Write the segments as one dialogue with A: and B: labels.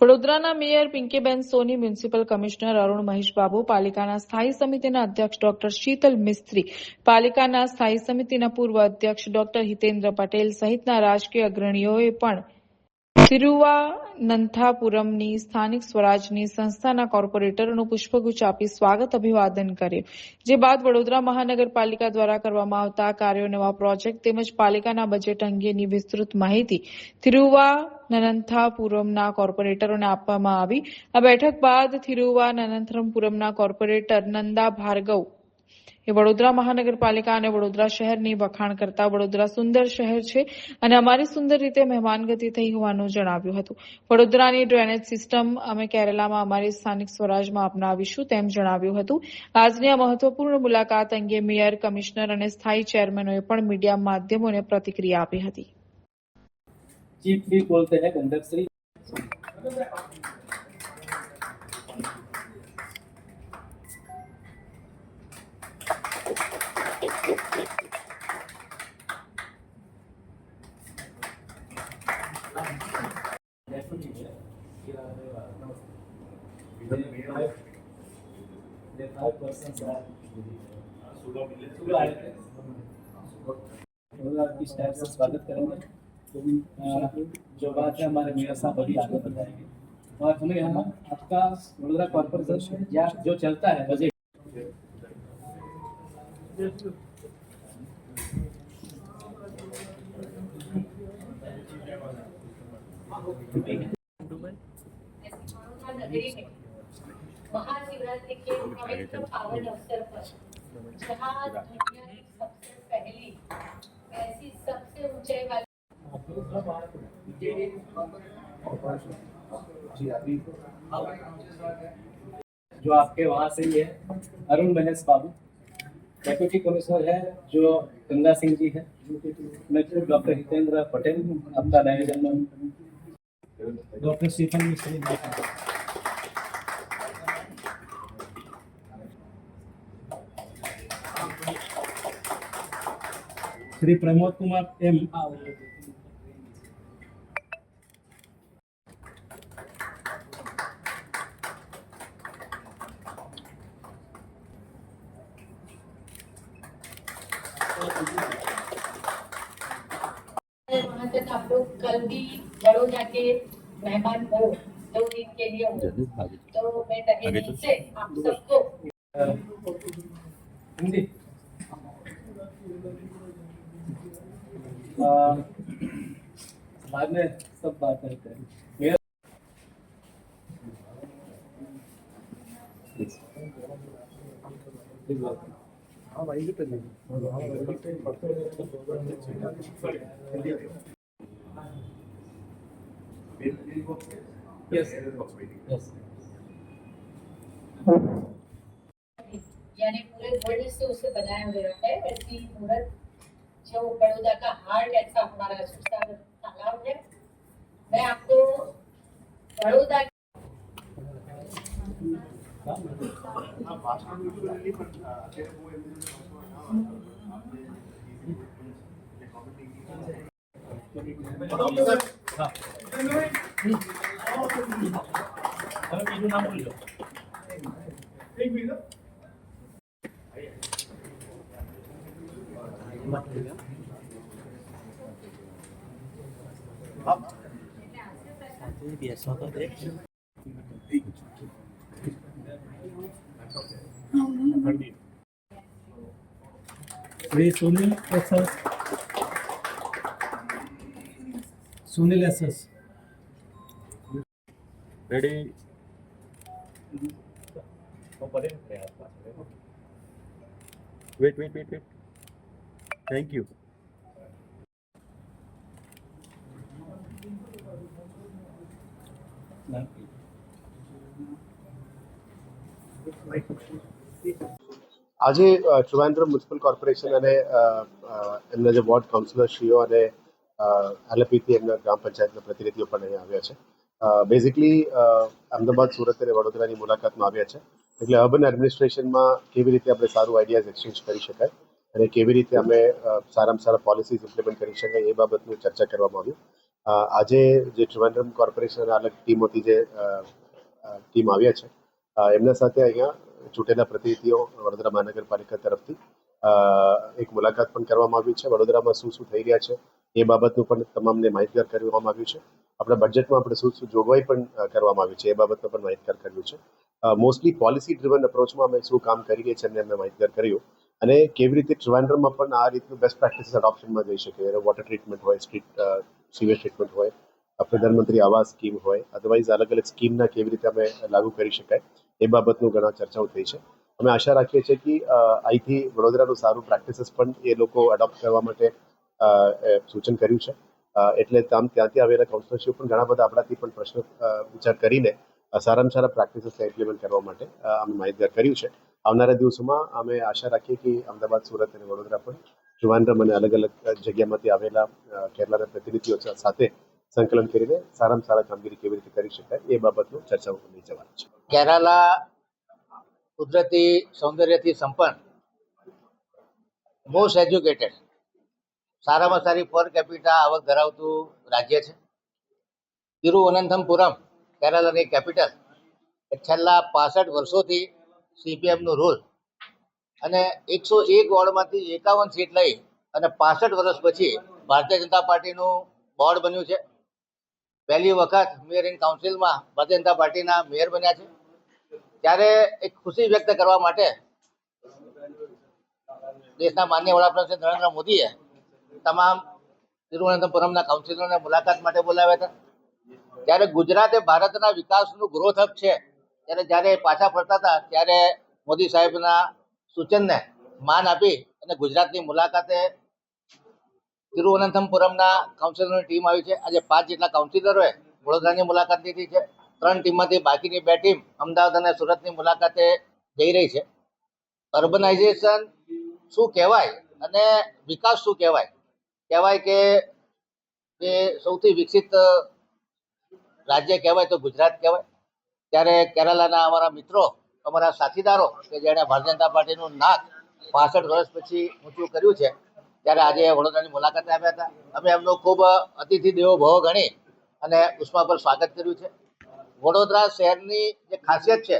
A: વડોદરાના મેયર પિંકીબેન સોની, municipal commissioner Arun Mahesh Babu, પાલિકાના સ્થાયી સમિતિના અધ્યક્ષ ડોક્ટર શીતલ મિસ્ત્રી, પાલિકાના સ્થાયી સમિતિના પૂર્વ અધ્યક્ષ ડોક્ટર હિતેન્દ્ર પટેલ સહિતના રાજકીય અગ્રણીઓએ પણ તિરુવાનંથાપુરમની સ્થાનિક સ્વરાજની સંસ્થાના કોર્પોરેટરોનું પુષ્પગુચ્છ આપી સ્વાગત અભિવાદન કર્યું. જે બાદ વડોદરા મહાનગરપાલિકા દ્વારા કરવામાં આવતા કાર્યો, નવા પ્રોજેક્ટ તેમજ પાલિકાના બજેટ અંગેની વિસ્તૃત માહિતી તિરુવાનંથાપુરમના કોર્પોરેટરોને આપવામાં આવી. આ બેઠક બાદ તિરુવાનંથાપુરમના કોર્પોરેટર નંદા ભાર્ગવ એ વડોદરા મહાનગરપાલિકા અને વડોદરા શહેરની વખાણ કરતા વડોદરા સુંદર શહેર છે અને અમારી સુંદર રીતે મહેમાનગતિ થઈ હોવાનું જણાવ્યું હતું. વડોદરાની ડ્રેનેજ સિસ્ટમ અમે કેરાલામાં અમારી સ્થાનિક સ્વરાજમાં અપનાવીશું તેમ જણાવ્યું હતું. આજની આ મહત્વપૂર્ણ મુલાકાત અંગે મેયર, કમિશનર અને સ્થાયી ચેરમેનોએ પણ મીડિયા માધ્યમોને પ્રતિક્રિયા આપી હતી.
B: चीफ भी बोलते हैं गंधक श्री स्वागत करेंगे. जो बात है हमारे मेयर साहब अभी आगे बताएंगे और हमें यहाँ आपका वडोदरा कॉर्पोरेशन या जो चलता है बजट
C: महाशिवरात्रि के पवित्र पावन अवसर पर जहाँ दुनिया की सबसे पहली ऐसी सबसे ऊंचाई वाली
B: जो आपके वहाँ से ही है अरुण महेश बाबू, डेप्यूटी कमिश्नर है जो गंगा सिंह जी है, डॉक्टर हितेंद्र पटेल, आपका डायरेक्टर डॉक्टर शीतल मिश्री, श्री प्रमोद कुमार एम,
C: वहाँ तक आप लोग कल भी बड़ौदा के मेहमान हो 2 दिन के लिए हो, तो मैं तहे दिल से आप सबको
B: हिंदी बाद में सब बात करते हैं. हाँ भाई यस
C: यानी पूरे वर्ल्ड से उसे बनाया गया है. ऐसी मूर्त जो बड़ौदा का हार्ट ऐसा हमारा सुरसागर तालाब है. मैं आपको Baroda
B: Shri Sunil SS, Sunil SS
D: ready. Wait. Thank you.
E: આજે ટ્રિવાન્ડ્રમ મ્યુનિસિપલ કોર્પોરેશન અને એમના જે વોર્ડ કાઉન્સિલરશ્રીઓ અને એલપીથી એમના ગ્રામ પંચાયતના પ્રતિનિધિઓ પણ અહીંયા આવ્યા છે. બેઝિકલી અમદાવાદ, સુરત અને વડોદરાની મુલાકાતમાં આવ્યા છે. એટલે અર્બન એડમિનિસ્ટ્રેશનમાં કેવી રીતે આપણે સારું આઈડિયાઝ એક્સચેન્જ કરી શકાય અને કેવી રીતે અમે સારામાં સારા પોલિસીઝ ઇમ્પ્લિમેન્ટ કરી શકાય એ બાબતની ચર્ચા કરવામાં આવ્યું. આજે જે ટ્રિવાન્ડ્રમ કોર્પોરેશન અલગ ટીમોથી જે ટીમ આવ્યા છે એમના સાથે અહીંયા ચૂંટેલા પ્રતિનિધિઓ વડોદરા મહાનગરપાલિકા તરફથી એક મુલાકાત પણ કરવામાં આવી છે. વડોદરામાં શું શું થઈ રહ્યા છે એ બાબતનું પણ તમામને માહિતગાર કરવામાં આવ્યું છે. આપણા બજેટમાં આપણે શું શું જોગવાઈ પણ કરવામાં આવી છે એ બાબતનું પણ માહિતગાર કર્યું છે. મોસ્ટલી પોલિસી ડ્રિવન અપ્રોચમાં અમે શું કામ કરી રહ્યા છીએ એમને અમે માહિતગાર કર્યું અને કેવી રીતે ટ્રિવાન્ડ્રમમાં પણ આ રીતનું બેસ્ટ પ્રેક્ટિસીસ એડોપ્શનમાં જઈ શકે. વોટર ટ્રીટમેન્ટ હોય, સ્ટ્રીટ સીવેજ ટ્રીટમેન્ટ હોય, પ્રધાનમંત્રી આવાસ સ્કીમ હોય, અદરવાઇઝ અલગ અલગ સ્કીમના કેવી રીતે અમે લાગુ કરી શકાય એ બાબતનું ઘણા ચર્ચાઓ થઈ છે. અમે આશા રાખીએ છીએ કે અહીંથી વડોદરાનું સારું પ્રેક્ટિસીસ પણ એ લોકો એડોપ્ટ કરવા માટે સૂચન કર્યું છે. એટલે ત્યાંથી આવેલા કાઉન્સિલરશીપ પણ ઘણા બધા આપણાથી પણ પ્રશ્ન વિચાર કરીને સારામાં સારા પ્રેક્ટિસીસને ઇમ્પ્લિમેન્ટ કરવા માટે અમે માહિતગાર કર્યું છે. આવનારા દિવસોમાં અમે આશા રાખીએ કે અમદાવાદ, સુરત અને વડોદરા પણ ટ્રિવાન્ડ્રમ અને અલગ અલગ જગ્યામાંથી આવેલા કેરલાના પ્રતિનિધિઓ સાથે સંકલન કરીને સારામાં સારા કામગીરી કેવી રીતે કરી શકાય એ બાબતનું ચર્ચાઓ લઈ જવાની છે.
F: કેરાલા કુદરતી સૌંદર્યથી સંપન્ન, મોસ્ટ એજ્યુકેટેડ, સારામાં સારી પર કેપિટા આવક ધરાવતું રાજ્ય છે. તિરુવનંતપુરમ કેરાલાની કેપિટલ છેલ્લા 65 વર્ષોથી CPMનું રૂલ અને 101 વોર્ડમાંથી 51 સીટ લઈ અને 65 વર્ષ પછી ભારતીય જનતા પાર્ટીનું બોર્ડ બન્યું છે. પહેલી વખત મેયર ઇન કાઉન્સિલમાં ભારતીય જનતા પાર્ટીના મેયર બન્યા છે. ત્યારે એક ખુશી વ્યક્ત કરવા માટે દેશના માનનીય વડાપ્રધાન શ્રી નરેન્દ્ર મોદીએ તમામ તિરુવનંતપુરમના કાઉન્સિલરોને મુલાકાત માટે બોલાવ્યા હતા. ત્યારે ગુજરાતે ભારતના વિકાસનું ગ્રોથ હબ છે ત્યારે જ્યારે પાછા ફરતા હતા ત્યારે મોદી સાહેબના સૂચનને માન આપી અને ગુજરાતની મુલાકાતે તિરુવનંતપુરમના કાઉન્સિલરોની ટીમ આવી છે. આજે 5 જેટલા કાઉન્સિલરોએ વડોદરાની મુલાકાત લીધી છે. 3 ટીમમાંથી બાકીની 2 ટીમ અમદાવાદ અને સુરતની મુલાકાતે જઈ રહી છે. અર્બનાઇઝેશન શું કહેવાય અને વિકાસ શું કહેવાય? કહેવાય કે જે સૌથી વિકસિત રાજ્ય કહેવાય તો ગુજરાત કહેવાય. ત્યારે કેરાલાના અમારા મિત્રો, અમારા સાથીદારો કે જેણે ભારતીય જનતા પાર્ટીનું નાક 65 વર્ષ પછી ઊંચું કર્યું છે ત્યારે આજે વડોદરાની મુલાકાતે આવ્યા હતા. અમે એમનું ખૂબ અતિથિ દેવો ભવ ગણી અને ઉષ્માભર સ્વાગત કર્યું છે. વડોદરા શહેરની જે ખાસિયત છે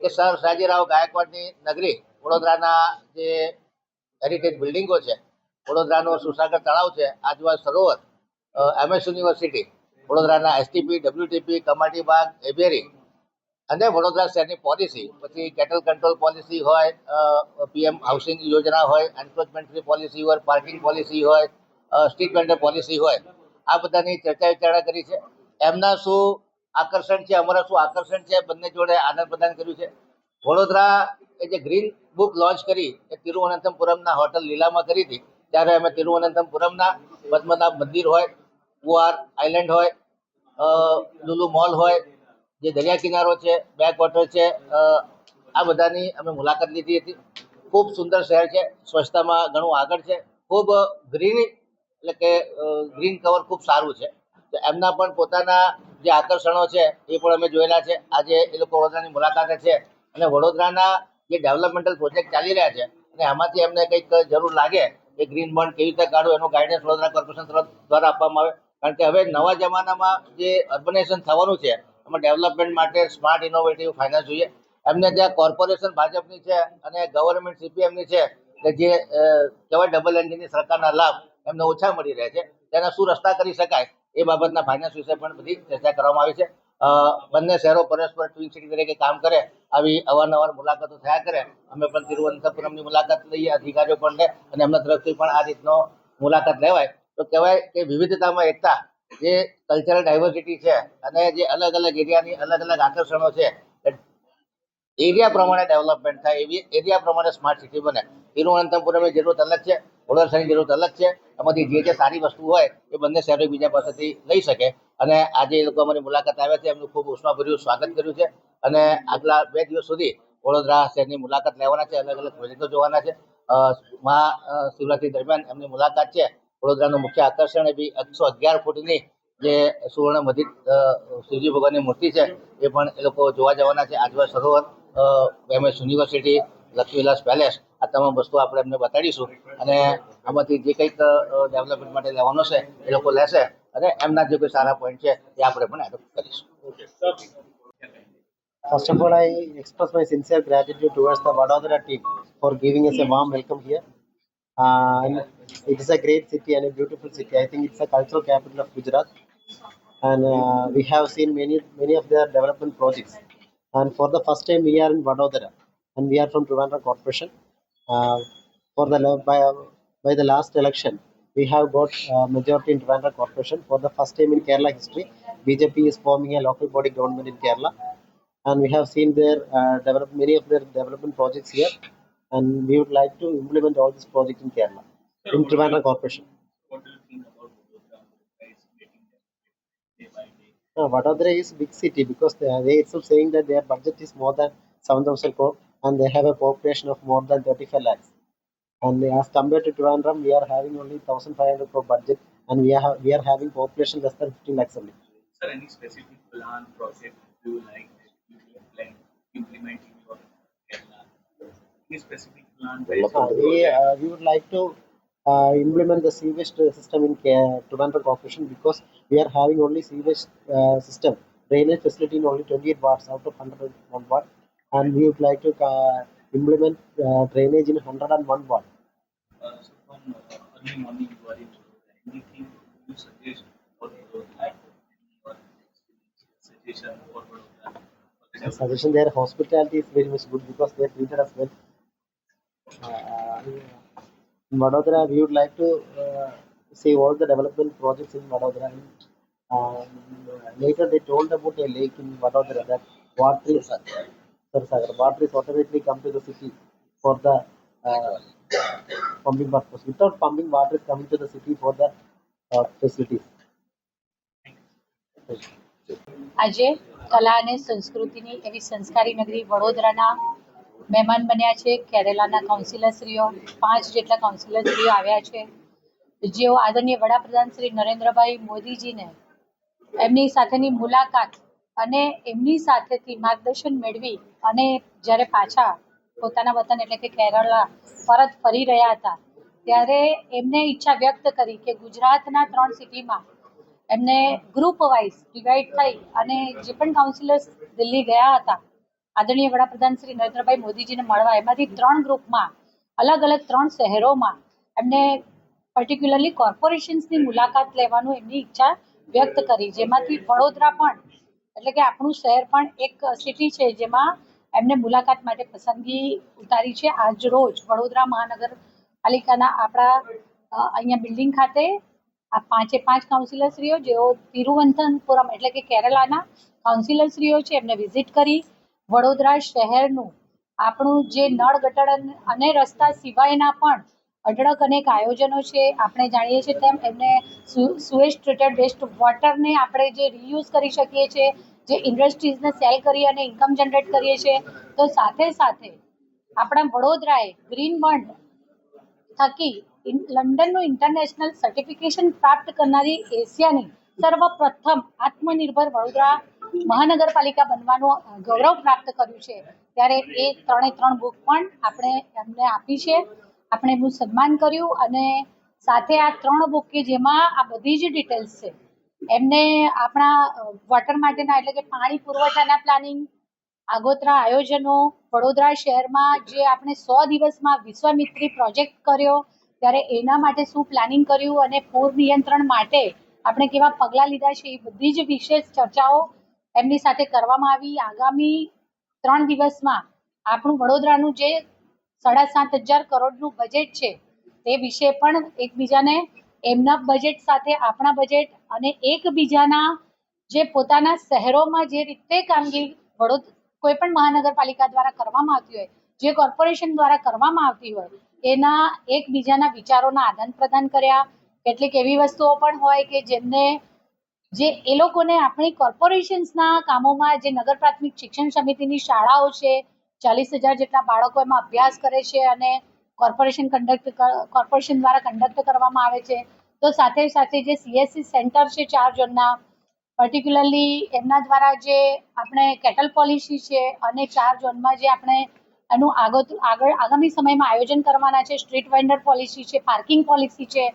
F: કે સર સયાજીરાવ ગાયકવાડની નગરી, વડોદરાના જે હેરિટેજ બિલ્ડિંગો છે, વડોદરાનું સુસાગર તળાવ છે, આજુબાજુ સરોવર, MS યુનિવર્સિટી, વડોદરાના STP, WTP, કમાટી બાગ, એબેરી અને વડોદરા શહેરની પોલિસી, પછી કેટલ કંટ્રોલ પોલિસી હોય, PM હાઉસિંગ યોજના હોય, એન્ક્રોચમેન્ટ ફ્રી પોલિસી હોય, પાર્કિંગ પોલિસી હોય, સ્ટ્રીટ વેન્ડર પોલિસી હોય, આ બધાની ચર્ચા વિચારણા કરી છે. એમના શું આકર્ષણ છે, અમારા શું આકર્ષણ છે, બંને જોડે આદાન પ્રદાન કર્યું છે. વડોદરા એ જે ગ્રીન બુક લોન્ચ કરી એ તિરુવનંતપુરમના હોટલ લીલામાં કરી હતી. ત્યારે અમે તિરુવનંતપુરમના પદ્મનાભ મંદિર હોય, પુઆર આઇલેન્ડ હોય, લુલુ મોલ હોય, જે દરિયા કિનારો છે, બેક વોટર છે, આ બધાની અમે મુલાકાત લીધી હતી. ખૂબ સુંદર શહેર છે, સ્વચ્છતામાં ઘણું આગળ છે, ખૂબ ગ્રીન એટલે કે ગ્રીન કવર ખૂબ સારું છે. તો એમના પણ પોતાના જે આકર્ષણો છે એ પણ અમે જોયેલા છે. આજે એ લોકો વડોદરાની મુલાકાતે છે અને વડોદરાના જે ડેવલપમેન્ટલ પ્રોજેક્ટ ચાલી રહ્યા છે અને આમાંથી એમને કંઈક જરૂર લાગે એ ગ્રીન બોન્ડ કેવી રીતે કાઢવું એનું ગાઈડન્સ વડોદરા કોર્પોરેશન દ્વારા આપવામાં આવે. કારણ કે હવે નવા જમાનામાં જે અર્બનાઇઝેશન થવાનું છે એમાં ડેવલપમેન્ટ માટે સ્માર્ટ ઇનોવેટિવ ફાઇનાન્સ જોઈએ. એમને ત્યાં કોર્પોરેશન ભાજપની છે અને ગવર્મેન્ટ CPMની છે કે જે કહેવાય ડબલ એન્જિનની સરકારના લાભ એમને ઓછા મળી રહે છે. તેના શું રસ્તા કરી શકાય એ બાબતના ફાઇનાન્સ વિશે પણ બધી ચર્ચા કરવામાં આવી છે. બંને શહેરો પરસ્પર ટ્વિન સિટી તરીકે કામ કરે, આવી અવારનવાર મુલાકાતો થયા કરે. અમે પણ તિરુવનંતપુરમની મુલાકાત લઈએ, અધિકારીઓ પણ લે અને એમના તરફથી પણ આ રીતનો મુલાકાત લેવાય તો કહેવાય કે વિવિધતામાં એકતા, જે કલ્ચરલ ડાયવર્સિટી છે અને જે અલગ અલગ એરિયાની અલગ અલગ આકર્ષણો છે, એરિયા પ્રમાણે ડેવલપમેન્ટ થાય, એવી એરિયા પ્રમાણે સ્માર્ટ સિટી બને. તિરુવનંતપુરમની જરૂરત અલગ છે, વડોદરા શહેરની જરૂરત અલગ છે. એમાંથી જે સારી વસ્તુ હોય એ બંને શહેરો બીજા પાસેથી લઈ શકે. અને આજે એ લોકો અમારી મુલાકાત આવ્યા છે, એમનું ખૂબ ઉષ્માભર્યું સ્વાગત કર્યું છે અને આગલા 2 દિવસ સુધી વડોદરા શહેરની મુલાકાત લેવાના છે, અલગ અલગ પ્રોજેક્ટો જોવાના છે. મહાશિવરાત્રી દરમિયાન એમની મુલાકાત છે. વડોદરાનું મુખ્ય આકર્ષણ એ બી 111 ફૂટની જે સુવર્ણ મધિત શિવજી ભગવાનની મૂર્તિ છે એ પણ એ લોકો જોવા જવાના છે. આજુબાજુ સરોવર, MS યુનિવર્સિટી, લક્ષ્મીવિલાસ પેલેસ, આ તમામ વસ્તુ આપણે એમને બતાડીશું અને આમાંથી જે કંઈક ડેવલપમેન્ટ માટે લેવાનો છે એ લોકો લેશે અને એમના જે કોઈ સારા પોઈન્ટ છે એ આપણે પણ એડોપ્ટ કરીશું.
G: First of all, I express my sincere gratitude towards the Vadodara team for giving us a warm welcome here. And it is a great city and a beautiful city. I think it's a cultural capital of Gujarat, and we have seen many of their development projects. And for the first time, we are in Vadodara, and we are from Trivandrum Corporation. Uh, for the by the last election, we have got majority in Trivandrum Corporation. For the first time in Kerala history, BJP is forming a local body government in Kerala, and we have seen their many of their development projects here, and we would like to implement all these projects in Kerala, in Trivandrum Corporation.
B: What do you think about Vadodara? Guys getting day by day?
G: Vadodara is big city because they itself saying that their budget is more than 7,000 crore, and they have a population of more than 35 lakhs. And as compared to Trivandrum, we are having only 1,500 crore budget, and we are having population less than 15 lakhs only.
B: Sir, any specific plan, project do you like that you will plan implementing your Kerala? Any specific plan?
G: We would like to implement the sewage system in Trivandrum Corporation, because we are having only sewage system drainage facility in only 28 wards out of 101 ward, and we would like to implement drainage in 101 ward.
B: So from early morning you are in Vadodara. Anything you suggest for Vadodara? Or suggestion for Vadodara?
G: Suggestion, their hospitality is very much good because they treated us well. In Vadodara, we would like to see all the development projects in Vadodara. Later, they told about a lake in Vadodara that water is automatically come to the city for the pumping purpose. Without pumping, water is coming to the city for the facilities.
H: આજે કલા અને સંસ્કૃતિની એવી સંસ્કારી નગરી વડોદરાના મહેમાન બન્યા છે. કેરેલાના કાઉન્સિલરશ્રીઓ 5 જેટલા કાઉન્સિલરશ્રીઓ આવ્યા છે, જેઓ આદરણીય વડાપ્રધાન શ્રી નરેન્દ્રભાઈ મોદીજીને એમની સાથેની મુલાકાત અને એમની સાથેથી માર્ગદર્શન મેળવી અને જ્યારે પાછા પોતાના વતન એટલે કે કેરળા પરત ફરી રહ્યા હતા, ત્યારે એમને ઈચ્છા વ્યક્ત કરી કે ગુજરાતના 3 સિટીમાં એમને ગ્રુપ વાઇઝ ડિવાઈડ થઈ અને જે પણ કાઉન્સિલર્સ દિલ્હી ગયા હતા આદરણીય વડાપ્રધાન શ્રી નરેન્દ્રભાઈ મોદીજીને મળવા, એમાંથી 3 ગ્રુપમાં અલગ અલગ 3 શહેરોમાં એમને પર્ટિક્યુલરલી કોર્પોરેશન્સની મુલાકાત લેવાનું એમની ઈચ્છા વ્યક્ત કરી, જેમાંથી વડોદરા પણ એટલે કે આપણું શહેર પણ એક સિટી છે જેમાં એમને મુલાકાત માટે પસંદગી ઉતારી છે. આજ રોજ વડોદરા મહાનગરપાલિકાના આપણા અહીંયા બિલ્ડિંગ ખાતે આ 5 કાઉન્સિલરશ્રીઓ જેઓ તિરુવનંતપુરમ એટલે કે કેરલાના કાઉન્સિલરશ્રીઓ છે એમને વિઝિટ કરી વડોદરા શહેરનું આપણું જે નળ ગટર અને રસ્તા સિવાયના પણ અઢળક અનેક આયોજનો છે. આપણે જાણીએ છીએ તેમ એમને સુએજ ટ્રીટેડ વેસ્ટ વોટરને આપણે જે રીયુઝ કરી શકીએ છીએ, જે ઇન્ડસ્ટ્રીઝને સેલ કરી અને ઇન્કમ જનરેટ કરીએ છીએ, તો સાથે સાથે આપણા વડોદરાએ ગ્રીન બોન્ડ થકી લંડનનું ઇન્ટરનેશનલ સર્ટિફિકેશન પ્રાપ્ત કરનારી એશિયાની સર્વપ્રથમ આત્મનિર્ભર વડોદરા મહાનગરપાલિકા બનવાનું ગૌરવ પ્રાપ્ત કર્યું છે. ત્યારે એ 3 બુક પણ આપણે એમને આપી છે, આપણે એમનું સન્માન કર્યું અને સાથે આ 3 બુક કે જેમાં આ બધી જ ડિટેલ્સ છે, એમને આપણા વોટર માટેના એટલે કે પાણી પુરવઠાના પ્લાનિંગ, આગોતરા આયોજનો, વડોદરા શહેરમાં જે આપણે 100 દિવસમાં વિશ્વામિત્રી પ્રોજેક્ટ કર્યો ત્યારે એના માટે શું પ્લાનિંગ કર્યું અને પૂર નિયંત્રણ માટે આપણે કેવા પગલાં લીધા છે, એ બધી જ વિશેષ ચર્ચાઓ એમની સાથે કરવામાં આવી. આગામી 3 દિવસમાં આપણું વડોદરાનું જે 7,500 કરોડનું બજેટ છે તે વિશે પણ એકબીજાને એમના બજેટ સાથે આપણા બજેટ અને એકબીજાના જે પોતાના શહેરોમાં જે રીતે કામગીરી કોઈ પણ મહાનગરપાલિકા દ્વારા કરવામાં આવતી હોય, જે કોર્પોરેશન દ્વારા કરવામાં આવતી હોય, એના એકબીજાના વિચારોના આદાન પ્રદાન કર્યા. કેટલીક એવી વસ્તુઓ પણ હોય કે જેમને જે એ લોકોને આપણી કોર્પોરેશન્સના કામોમાં જે નગર પ્રાથમિક શિક્ષણ સમિતિની શાળાઓ છે, 40,000 જેટલા બાળકો એમાં અભ્યાસ કરે છે અને કોર્પોરેશન દ્વારા કન્ડક્ટ કરવામાં આવે છે. તો સાથે સાથે જે CSC સેન્ટર છે 4 ઝોનના, પર્ટિક્યુલરલી એમના દ્વારા જે આપણે કેટલ પોલિસી છે અને 4 ઝોનમાં જે આપણે એનું આગામી સમયમાં આયોજન કરવાના છે, સ્ટ્રીટ વેન્ડર પોલિસી છે, પાર્કિંગ પોલિસી છે,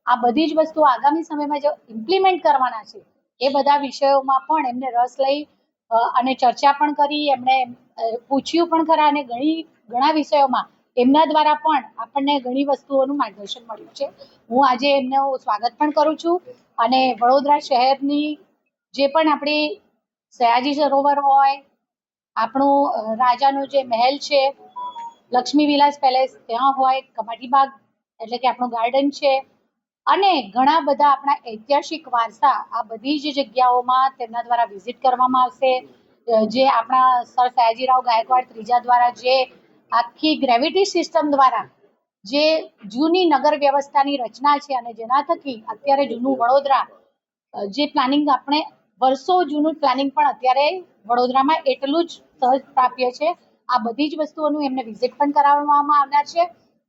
H: આ બધી જ વસ્તુઓ આગામી સમયમાં જો ઇમ્પ્લિમેન્ટ કરવાના છે એ બધા વિષયોમાં પણ એમને રસ લઈ અને ચર્ચા પણ કરી, એમણે પૂછ્યું પણ ખરા અને ઘણા વિષયોમાં એમના દ્વારા પણ આપણને ઘણી વસ્તુઓનું માર્ગદર્શન મળ્યું છે. હું આજે એમનું સ્વાગત પણ કરું છું અને વડોદરા શહેરની જે પણ આપણી સયાજી સરોવર હોય, આપણું રાજાનો જે મહેલ છે લક્ષ્મી વિલાસ પેલેસ ત્યાં હોય, કમાટી બાગ એટલે કે આપણું ગાર્ડન છે અને ઘણા બધા આપણા ઐતિહાસિક વારસા, આ બધી જ જગ્યાઓમાં તેમના દ્વારા વિઝિટ કરવામાં આવશે. જે આપણા સર સયાજીરાવ ગાયકવાડ ત્રીજા દ્વારા જે આખી ગ્રેવિટી સિસ્ટમ દ્વારા જે જૂની નગર વ્યવસ્થાની રચના છે અને જેના થકી અત્યારે જૂનું વડોદરા જે પ્લાનિંગ આપણે વર્ષો જૂનું પ્લાનિંગ પણ અત્યારે વડોદરામાં એટલું જ સહજ પ્રાપ્ય છે. આ બધી જ વસ્તુઓનું એમને વિઝિટ પણ કરાવવામાં આવનાર છે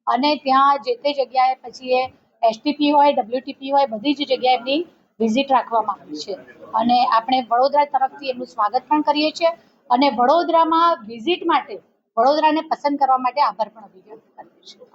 H: અને ત્યાં જે તે જગ્યાએ પછી એ એસટીપી હોય, ડબ્લ્યુટીપી હોય, બધી જ જગ્યાએ એમની વિઝિટ રાખવામાં આવી છે અને આપણે વડોદરા તરફથી એમનું સ્વાગત પણ કરીએ છીએ અને વડોદરામાં વિઝિટ માટે, વડોદરાને પસંદ કરવા માટે આભાર પણ અભિવ્યક્ત કરીએ છીએ.